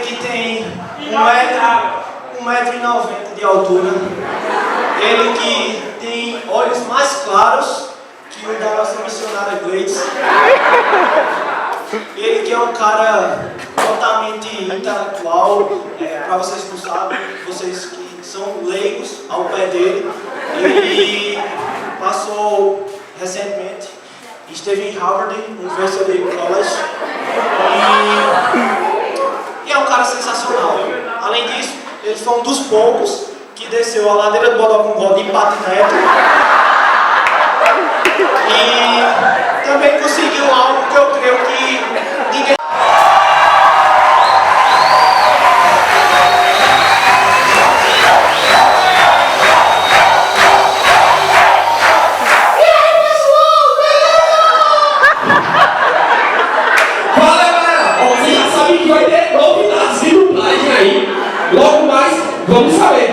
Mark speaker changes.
Speaker 1: que tem 1,90 m de altura. Ele que tem olhos mais claros que o da nossa missionária Gleides. Ele que é um cara totalmente intelectual. Para vocês que não sabem, vocês que são leigos ao pé dele. Ele passou recentemente, esteve em Harvard University College. E é um cara sensacional. Além disso, ele foi um dos poucos que desceu a ladeira do Bodocongó de patinete. E também conseguiu algo que eu creio que ninguém...
Speaker 2: Fala, galera! Ó, vocês já sabem que vai ter novidades vindo aí. Logo mais, vamos saber.